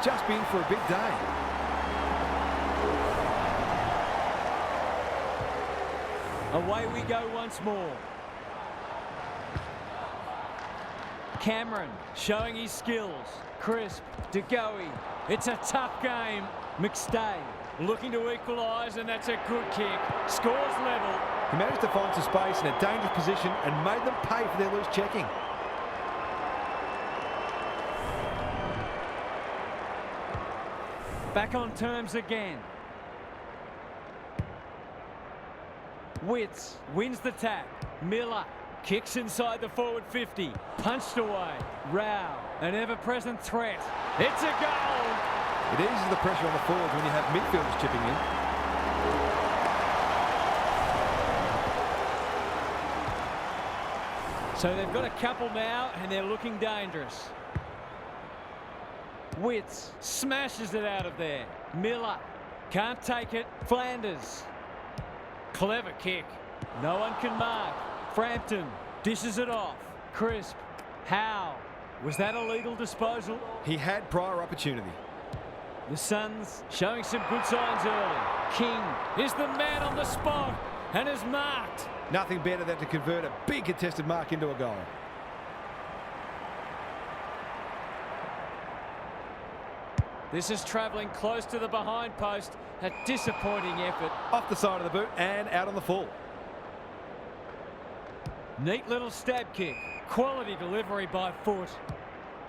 just been for a big day. Away we go once more. Cameron showing his skills. Crisp, De Goey. It's a tough game. McStay looking to equalise, and that's a good kick. Scores level. He managed to find some space in a dangerous position and made them pay for their loose checking. Back on terms again. Witts wins the tap. Miller kicks inside the forward 50. Punched away. Rao, an ever-present threat. It's a goal. It eases the pressure on the forwards when you have midfielders chipping in. So they've got a couple now, and they're looking dangerous. Witts smashes it out of there. Miller can't take it. Flanders. Clever kick. No one can mark. Frampton dishes it off. Crisp. Howe. Was that a legal disposal? He had prior opportunity. The Suns showing some good signs early. King is the man on the spot and is marked. Nothing better than to convert a big contested mark into a goal. This is travelling close to the behind post. A disappointing effort. Off the side of the boot and out on the full. Neat little stab kick. Quality delivery by foot.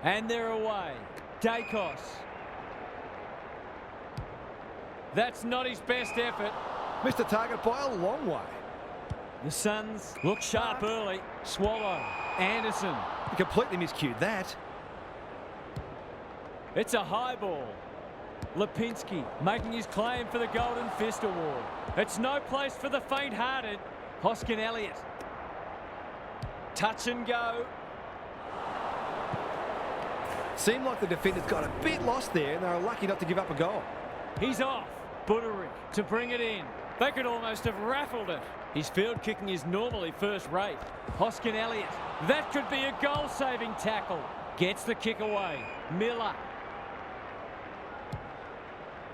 And they're away. Dacos. That's not his best effort. Missed the target by a long way. The Suns look sharp early. Swallow. Anderson. He completely miscued that. It's a high ball. Lipinski making his claim for the Golden Fist Award. It's no place for the faint-hearted. Hoskin Elliott. Touch and go. Seemed like the defenders got a bit lost there and they were lucky not to give up a goal. He's off. Buderick to bring it in. They could almost have raffled it. His field kicking is normally first rate. Hoskin Elliott. That could be a goal-saving tackle. Gets the kick away. Miller.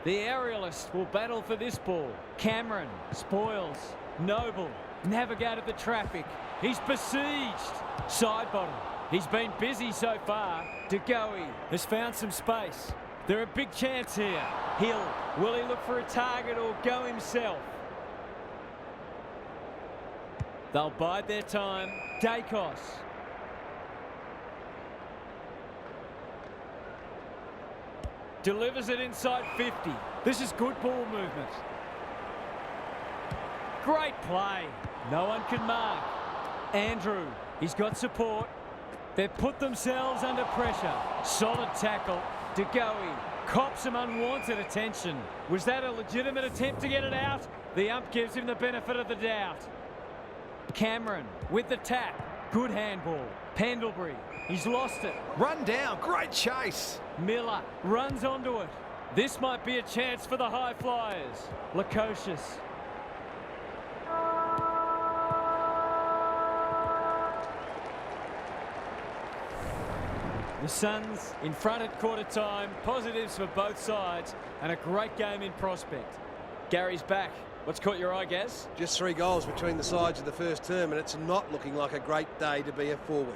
The aerialist will battle for this ball. Cameron spoils. Noble navigated the traffic. He's besieged. Side bottom. He's been busy so far. De Goey has found some space. They're a big chance here. Hill, will he look for a target or go himself? They'll bide their time. Dacos. Delivers it inside 50. This is good ball movement. Great play. No one can mark. Andrew, he's got support. They've put themselves under pressure. Solid tackle. De Goey cops some unwanted attention. Was that a legitimate attempt to get it out? The ump gives him the benefit of the doubt. Cameron with the tap. Good handball. Pendlebury. He's lost it. Run down. Great chase. Miller runs onto it. This might be a chance for the high flyers. Lukosius. The Suns in front at quarter time. Positives for both sides and a great game in prospect. Gary's back. What's caught your eye, Gaz? Just 3 goals between the sides of the first term, and it's not looking like a great day to be a forward.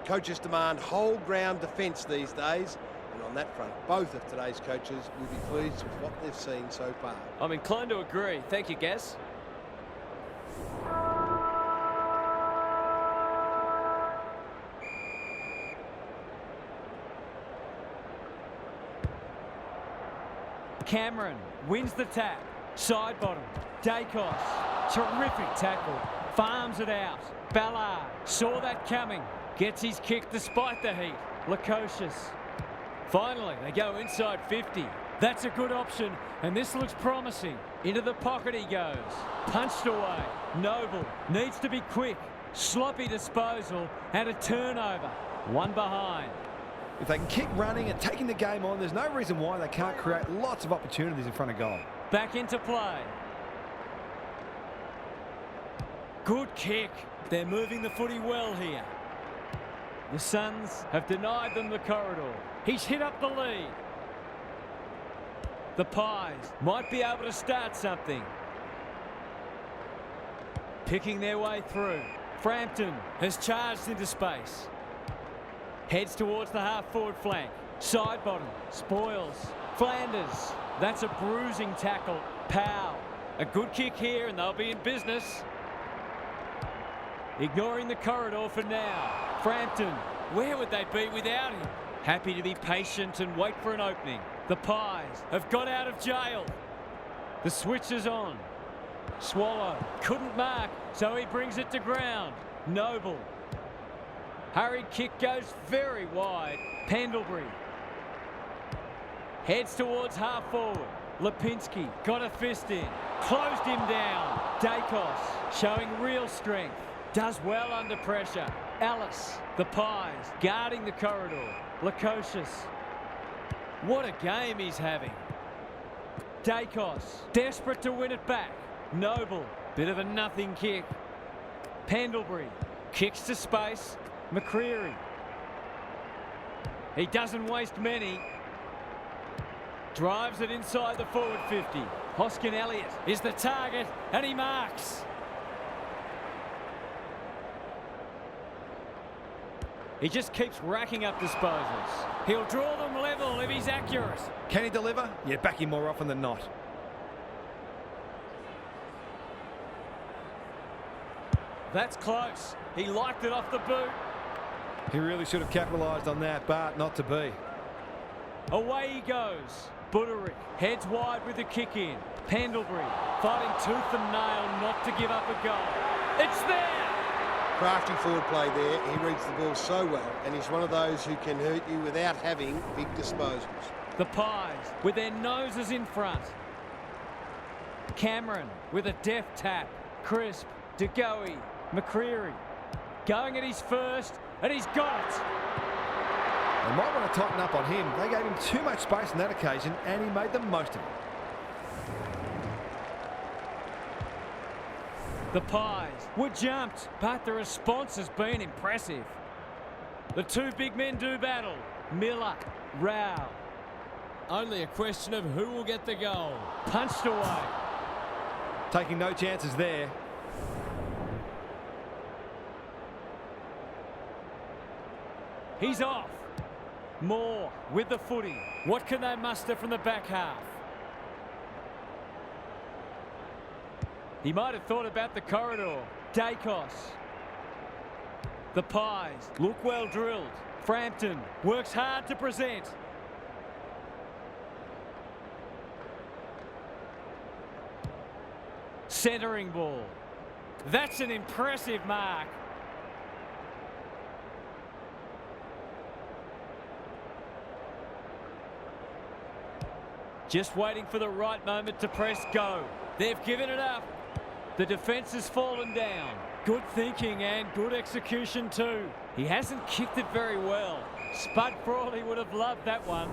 Coaches demand whole ground defence these days, and on that front, both of today's coaches will be pleased with what they've seen so far. I'm inclined to agree. Thank you, Gaz. Cameron wins the tap. Side bottom. Dacos. Terrific tackle. Farms it out. Ballard saw that coming. Gets his kick despite the heat. Lukosius. Finally, they go inside 50. That's a good option, and this looks promising. Into the pocket he goes. Punched away. Noble needs to be quick. Sloppy disposal and a turnover. One behind. If they can keep running and taking the game on, there's no reason why they can't create lots of opportunities in front of goal. Back into play. Good kick. They're moving the footy well here. The Suns have denied them the corridor. He's hit up the lead. The Pies might be able to start something. Picking their way through. Frampton has charged into space. Heads towards the half-forward flank. Side bottom. Spoils. Flanders. That's a bruising tackle. Powell. A good kick here and they'll be in business. Ignoring the corridor for now. Frampton. Where would they be without him? Happy to be patient and wait for an opening. The Pies have got out of jail. The switch is on. Swallow couldn't mark, so he brings it to ground. Noble. Hurried kick goes very wide. Pendlebury. Heads towards half forward. Lipinski got a fist in. Closed him down. Dacos showing real strength. Does well under pressure. Ellis. The Pies guarding the corridor. Lukosius. What a game he's having. Dacos desperate to win it back. Noble, bit of a nothing kick. Pendlebury kicks to space. McCreary. He doesn't waste many. Drives it inside the forward 50. Hoskin Elliott is the target and he marks. He just keeps racking up disposals. He'll draw them level if he's accurate. Can he deliver? Yeah, back him more often than not. That's close. He liked it off the boot. He really should have capitalised on that, but not to be. Away he goes. Buderick heads wide with the kick in. Pendlebury fighting tooth and nail not to give up a goal. It's there! Crafty forward play there. He reads the ball so well, and he's one of those who can hurt you without having big disposals. The Pies with their noses in front. Cameron with a deft tap. Crisp, DeGoey, McCreary going at his first, and he's got it. They might want to tighten up on him. They gave him too much space on that occasion, and he made the most of it. The Pies were jumped, but the response has been impressive. The two big men do battle. Miller, Rao. Only a question of who will get the goal. Punched away. Taking no chances there. He's off. Moore with the footy. What can they muster from the back half? He might have thought about the corridor. Dacos. The Pies look well drilled. Frampton works hard to present. Centering ball. That's an impressive mark. Just waiting for the right moment to press go. They've given it up. The defence has fallen down. Good thinking and good execution too. He hasn't kicked it very well. Spud Frawley would have loved that one.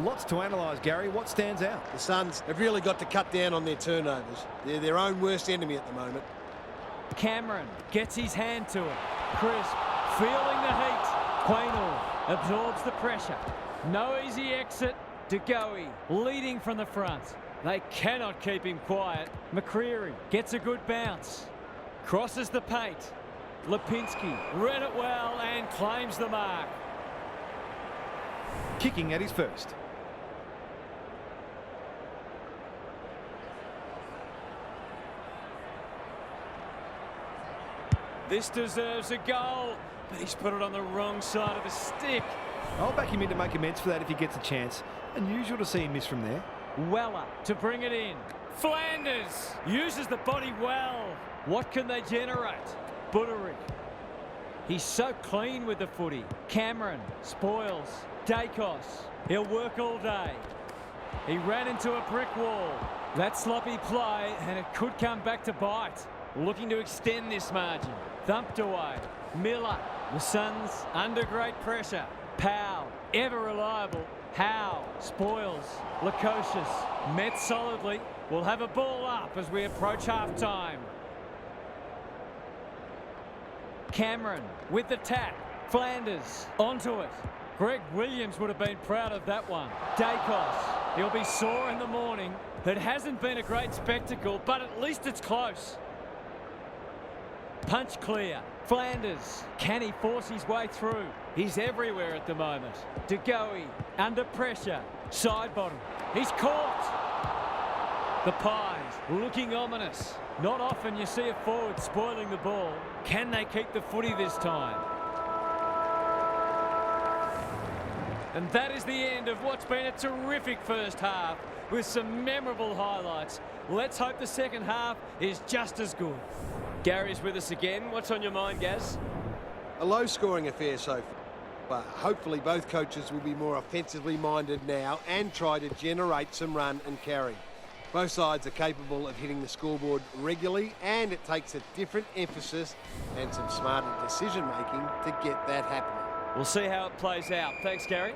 Lots to analyse, Gary. What stands out? The Suns have really got to cut down on their turnovers. They're their own worst enemy at the moment. Cameron gets his hand to it. Crisp feeling the heat. Quaynor absorbs the pressure. No easy exit. DeGoey leading from the front. They cannot keep him quiet. McCreary gets a good bounce. Crosses the paint. Lipinski read it well and claims the mark. Kicking at his first. This deserves a goal, but he's put it on the wrong side of the stick. I'll back him in to make amends for that if he gets a chance. Unusual to see him miss from there. Weller to bring it in. Flanders uses the body well. What can they generate? Buderick. He's so clean with the footy. Cameron spoils. Dacos. He'll work all day. He ran into a brick wall. That sloppy play, and it could come back to bite. Looking to extend this margin. Thumped away. Miller. The Suns under great pressure. Powell, ever reliable. Howe spoils. Lukosius met solidly. We'll have a ball up as we approach half-time. Cameron with the tap. Flanders onto it. Greg Williams would have been proud of that one. Dacos He'll be sore in the morning. It hasn't been a great spectacle, but at least it's close. Punch clear. Flanders. Can he force his way through? He's everywhere at the moment. De Goey under pressure. Side bottom. He's caught. The Pies looking ominous. Not often you see a forward spoiling the ball. Can they keep the footy this time? And that is the end of what's been a terrific first half with some memorable highlights. Let's hope the second half is just as good. Gary's with us again. What's on your mind, Gaz? A low-scoring affair so far. Hopefully both coaches will be more offensively minded now and try to generate some run and carry. Both sides are capable of hitting the scoreboard regularly, and it takes a different emphasis and some smarter decision-making to get that happening. We'll see how it plays out. Thanks, Gary.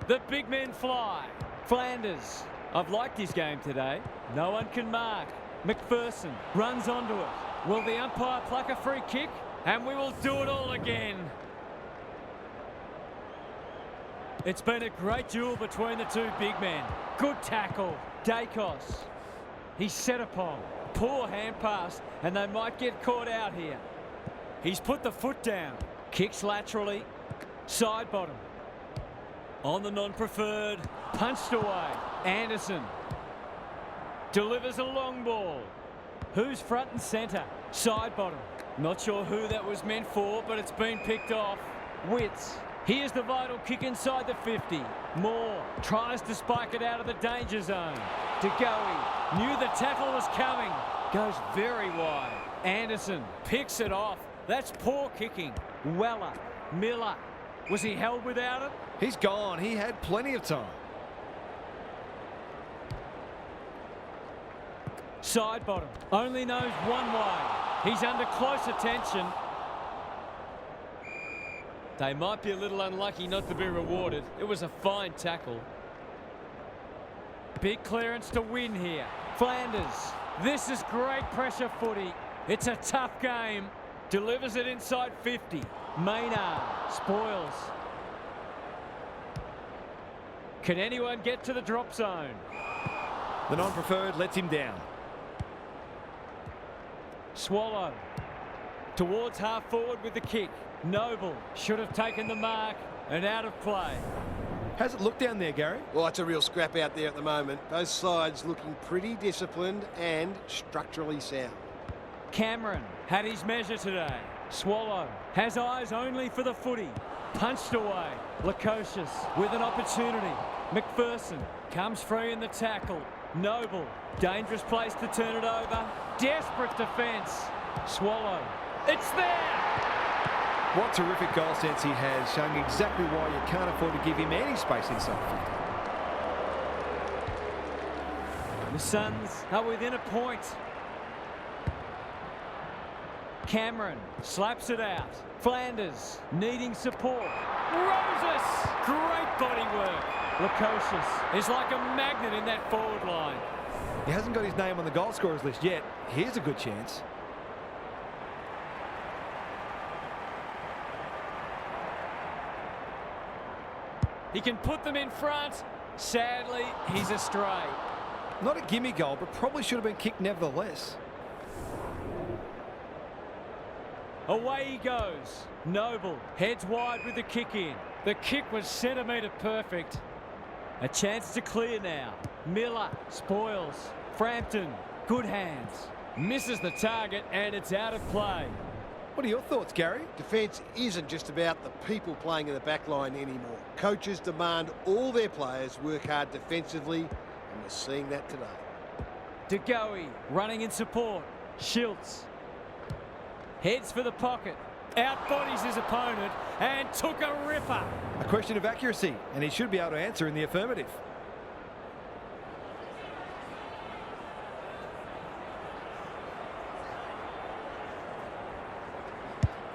The big men fly. Flanders. I've liked his game today. No one can mark. McPherson runs onto it. Will the umpire pluck a free kick? And we will do it all again. It's been a great duel between the two big men. Good tackle. Dacos. He's set upon. Poor hand pass, and they might get caught out here. He's put the foot down. Kicks laterally. Side bottom. On the non-preferred. Punched away. Anderson. Delivers a long ball. Who's front and centre? Side bottom. Not sure who that was meant for, but it's been picked off. Witts. Here's the vital kick inside the 50. Moore tries to spike it out of the danger zone. De Goey knew the tackle was coming. Goes very wide. Anderson picks it off. That's poor kicking. Weller. Miller. Was he held without it? He's gone. He had plenty of time. Side bottom. Only knows one way. He's under close attention. They might be a little unlucky not to be rewarded. It was a fine tackle. Big clearance to win here. Flanders. This is great pressure footy. It's a tough game. Delivers it inside 50. Maynard spoils. Can anyone get to the drop zone? The non-preferred lets him down. Swallow. Towards half forward with the kick. Noble should have taken the mark and out of play. How's it look down there, Gary? Well, it's a real scrap out there at the moment. Both sides looking pretty disciplined and structurally sound. Cameron had his measure today. Swallow has eyes only for the footy. Punched away. Lukosius with an opportunity. McPherson comes free in the tackle. Noble, dangerous place to turn it over. Desperate defence. Swallow. It's there! What terrific goal sense he has, showing exactly why you can't afford to give him any space inside 50. The Suns are within a point. Cameron slaps it out. Flanders needing support. Roses! Great body work. Lukosius is like a magnet in that forward line. He hasn't got his name on the goal scorers list yet. Here's a good chance. He can put them in front. Sadly, he's astray. Not a gimme goal, but probably should have been kicked nevertheless. Away he goes. Noble heads wide with the kick in. The kick was centimetre perfect. A chance to clear now. Miller spoils. Frampton, good hands. Misses the target and it's out of play. What are your thoughts, Gary? Defence isn't just about the people playing in the back line anymore. Coaches demand all their players work hard defensively, and we're seeing that today. De Goey running in support. Schiltz heads for the pocket. Outbodies his opponent and took a ripper. A question of accuracy, and he should be able to answer in the affirmative.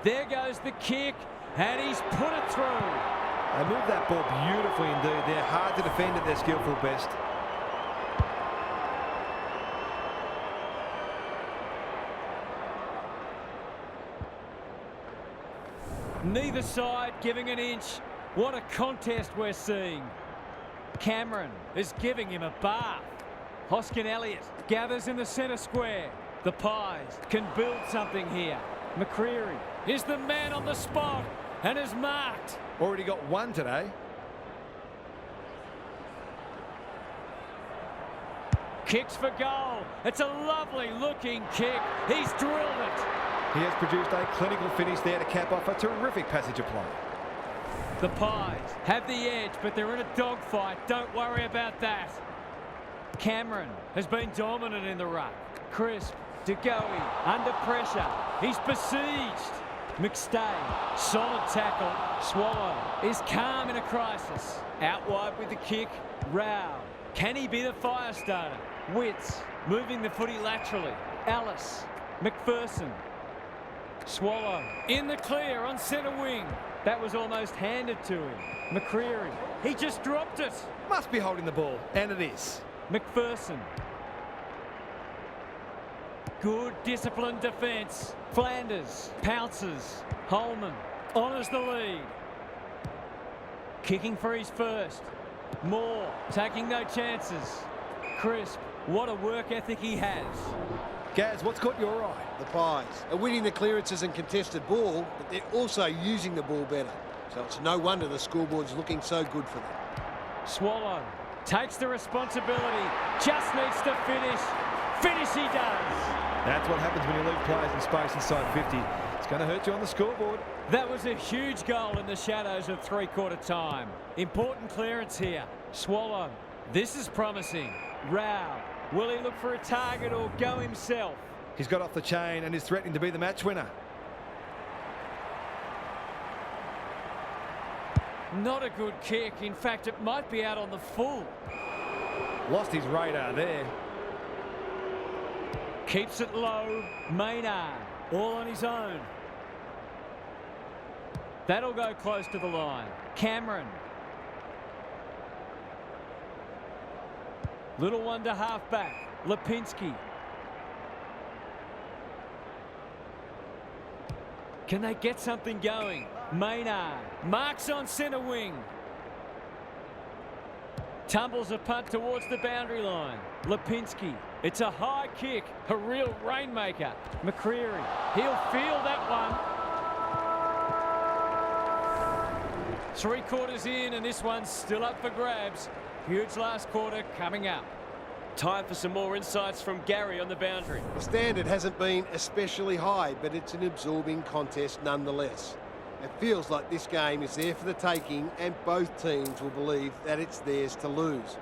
There goes the kick, and he's put it through. They moved that ball beautifully indeed. They're hard to defend at their skillful best. Neither side not giving an inch. What a contest we're seeing. Cameron is giving him a bath. Hoskin Elliott gathers in the centre square. The Pies can build something here. McCreary is the man on the spot and is marked. Already got one today. Kicks for goal. It's a lovely looking kick. He's drilled it. He has produced a clinical finish there to cap off a terrific passage of play. The Pies have the edge, but they're in a dogfight. Don't worry about that. Cameron has been dominant in the ruck. Crisp, DeGoey, under pressure. He's besieged. McStay, solid tackle. Swallow is calm in a crisis. Out wide with the kick. Rao. Can he be the fire starter? Witts moving the footy laterally. Ellis, McPherson. Swallow in the clear on centre wing. That was almost handed to him. McCreary, he just dropped it. Must be holding the ball, and it is. McPherson. Good disciplined defence. Flanders pounces. Holman honours the lead. Kicking for his first. Moore taking no chances. Crisp, what a work ethic he has. Gaz, what's caught your eye? The Pies are winning the clearances and contested ball, but they're also using the ball better. So it's no wonder the scoreboard's looking so good for them. Swallow takes the responsibility, just needs to finish. Finish he does. That's what happens when you leave players in space inside 50. It's going to hurt you on the scoreboard. That was a huge goal in the shadows of three-quarter time. Important clearance here. Swallow. This is promising. Rao. Will he look for a target or go himself? He's got off the chain and is threatening to be the match winner. Not a good kick. In fact, it might be out on the full. Lost his radar there. Keeps it low. Maynard. All on his own. That'll go close to the line. Cameron. Little one to half-back. Lipinski. Can they get something going? Maynard. Marks on centre wing. Tumbles a punt towards the boundary line. Lipinski. It's a high kick. A real rainmaker. McCreary. He'll feel that one. 3 quarters in, and this one's still up for grabs. Huge last quarter coming up. Time for some more insights from Gary on the boundary. The standard hasn't been especially high, but it's an absorbing contest nonetheless. It feels like this game is there for the taking, and both teams will believe that it's theirs to lose.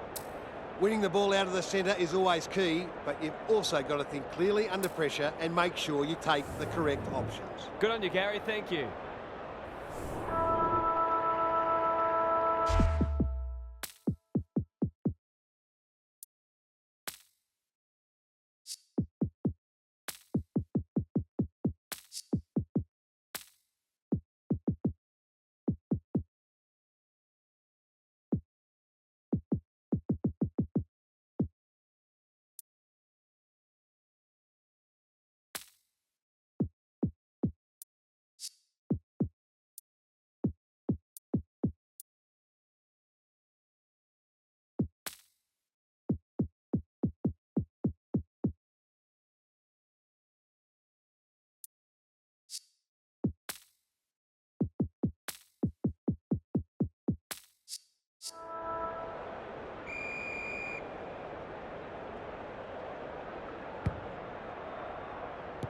Winning the ball out of the centre is always key, but you've also got to think clearly under pressure and make sure you take the correct options. Good on you, Gary. Thank you.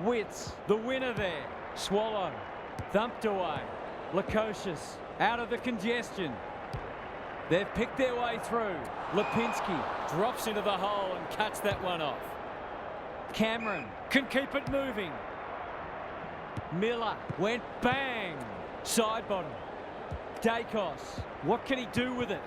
Witts, the winner there. Swallow, thumped away. Lukosius, out of the congestion. They've picked their way through. Lipinski drops into the hole and cuts that one off. Cameron can keep it moving. Miller went bang. Side bottom. Dacos, what can he do with it?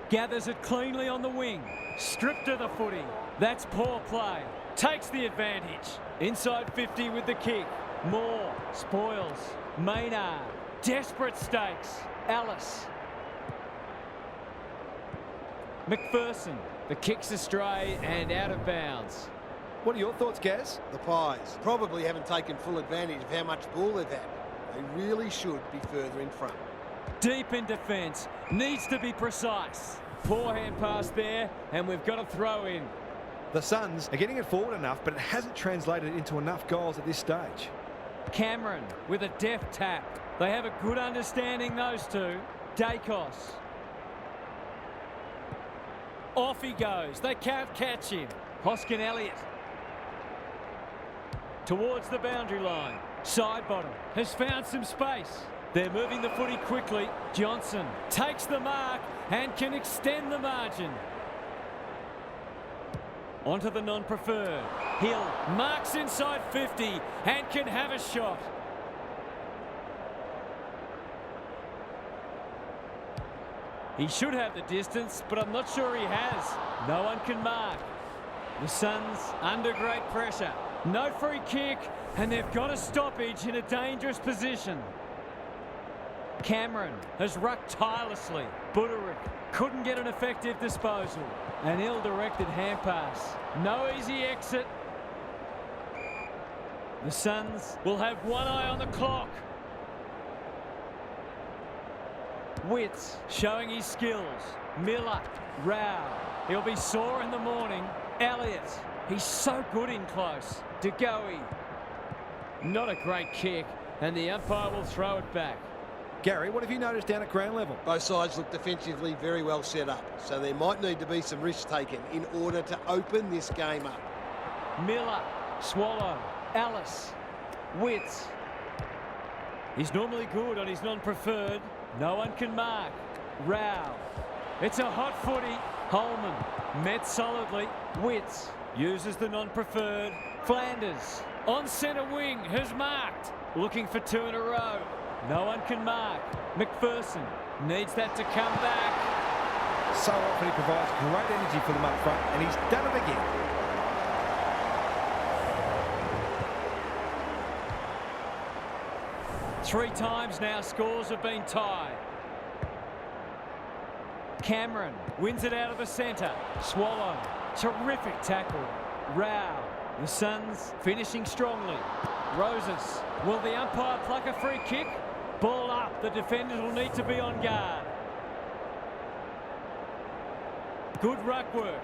Gathers it cleanly on the wing. Stripped of the footy. That's poor play. Takes the advantage. Inside 50 with the kick. Moore spoils. Maynard. Desperate stakes. Ellis. McPherson. The kick's astray and out of bounds. What are your thoughts, Gaz? The Pies probably haven't taken full advantage of how much ball they've had. They really should be further in front. Deep in defence. Needs to be precise. Poor hand pass there, and we've got a throw in. The Suns are getting it forward enough, but it hasn't translated into enough goals at this stage. Cameron with a deft tap. They have a good understanding, those two. Dacos. Off he goes. They can't catch him. Hoskin Elliott. Towards the boundary line. Side bottom. Has found some space. They're moving the footy quickly. Johnson takes the mark and can extend the margin. Onto the non-preferred. Hill marks inside 50 and can have a shot. He should have the distance, but I'm not sure he has. No one can mark. The Suns under great pressure. No free kick, and they've got a stoppage in a dangerous position. Cameron has rucked tirelessly. Buderick couldn't get an effective disposal. An ill-directed hand pass. No easy exit. The Suns will have one eye on the clock. Witts showing his skills. Miller, Rao. He'll be sore in the morning. Elliott, he's so good in close. DeGoey. Not a great kick, and the umpire will throw it back. Gary, what have you noticed down at ground level? Both sides look defensively very well set up, so there might need to be some risks taken in order to open this game up. Miller, Swallow, Ellis, Witts. He's normally good on his non-preferred. No one can mark. Rao. It's a hot footy. Holman met solidly. Witts uses the non-preferred. Flanders on centre wing has marked. Looking for two in a row. No one can mark. McPherson needs that to come back. So often he provides great energy for them up front, and he's done it again. Three times now scores have been tied. Cameron wins it out of the centre. Swallow. Terrific tackle. Rao. The Suns finishing strongly. Roses. Will the umpire pluck a free kick? Ball up. The defenders will need to be on guard. Good ruck work.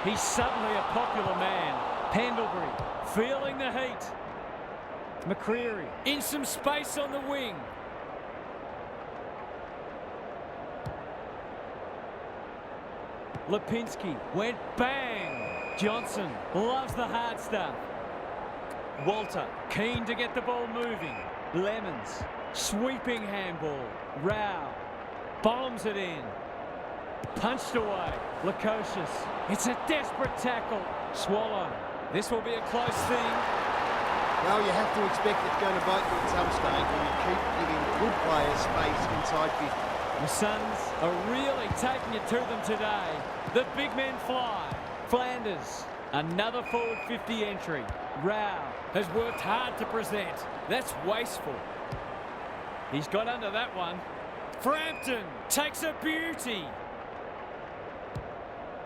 He's suddenly a popular man. Pendlebury feeling the heat. McCreary in some space on the wing. Lipinski went bang. Johnson loves the hard stuff. Walter keen to get the ball moving. Lemons sweeping handball. Rao bombs it in. Punched away. Lukosius. It's a desperate tackle. Swallow. This will be a close thing. Well, you have to expect it's going to bite you at some stage when you keep giving good players space inside 50. The Suns are really taking it to them today. The big men fly. Flanders, another forward 50 entry. Rao has worked hard to present. That's wasteful. He's got under that one. Frampton takes a beauty.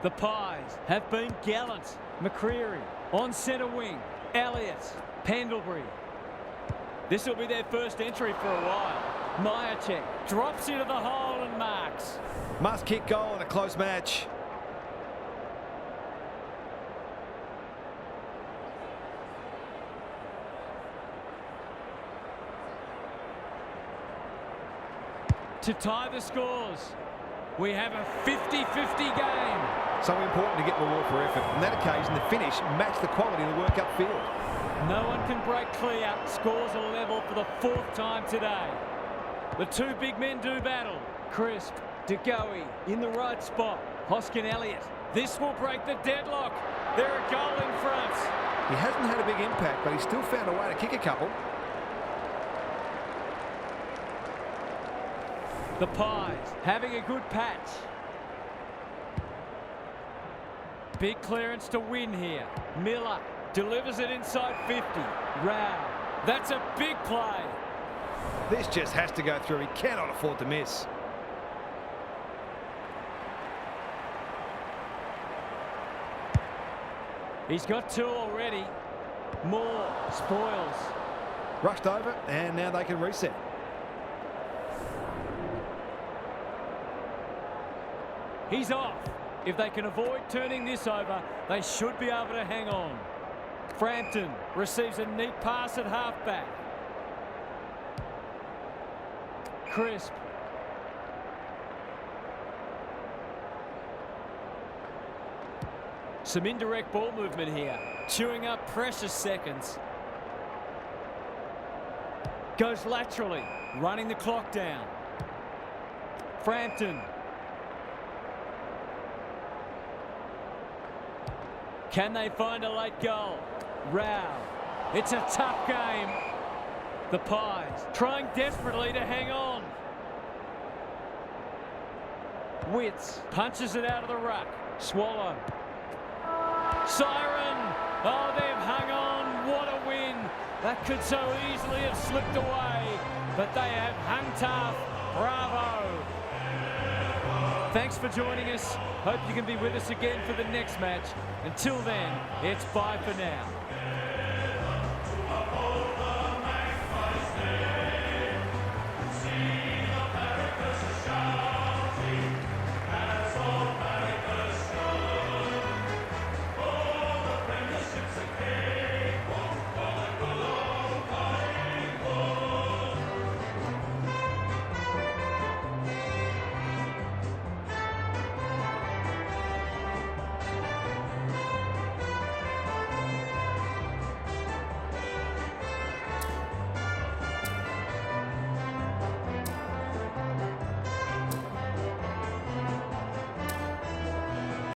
The Pies have been gallant. McCreary on centre wing. Elliott. Pendlebury. This will be their first entry for a while. Myercheck drops into the hole and marks. Must kick goal in a close match. To tie the scores, we have a 50-50 game. So important to get reward for effort. On that occasion, the finish matched the quality of the work upfield. No one can break clear. Scores are level for the fourth time today. The two big men do battle. Crisp, DeGoey in the right spot. Hoskin Elliott. This will break the deadlock. They're a goal in front. He hasn't had a big impact, but he's still found a way to kick a couple. The Pies having a good patch. Big clearance to win here. Miller delivers it inside 50. Rao. That's a big play. This just has to go through. He cannot afford to miss. He's got two already. Moore spoils. Rushed over, and now they can reset. He's off. If they can avoid turning this over, they should be able to hang on. Frampton receives a neat pass at halfback. Crisp. Some indirect ball movement here, chewing up precious seconds. Goes laterally, running the clock down. Frampton. Can they find a late goal? Rao. It's a tough game. The Pies trying desperately to hang on. Witts punches it out of the ruck. Swallow. Siren. Oh, they've hung on. What a win. That could so easily have slipped away, but they have hung tough. Bravo. Thanks for joining us. Hope you can be with us again for the next match. Until then, it's bye for now.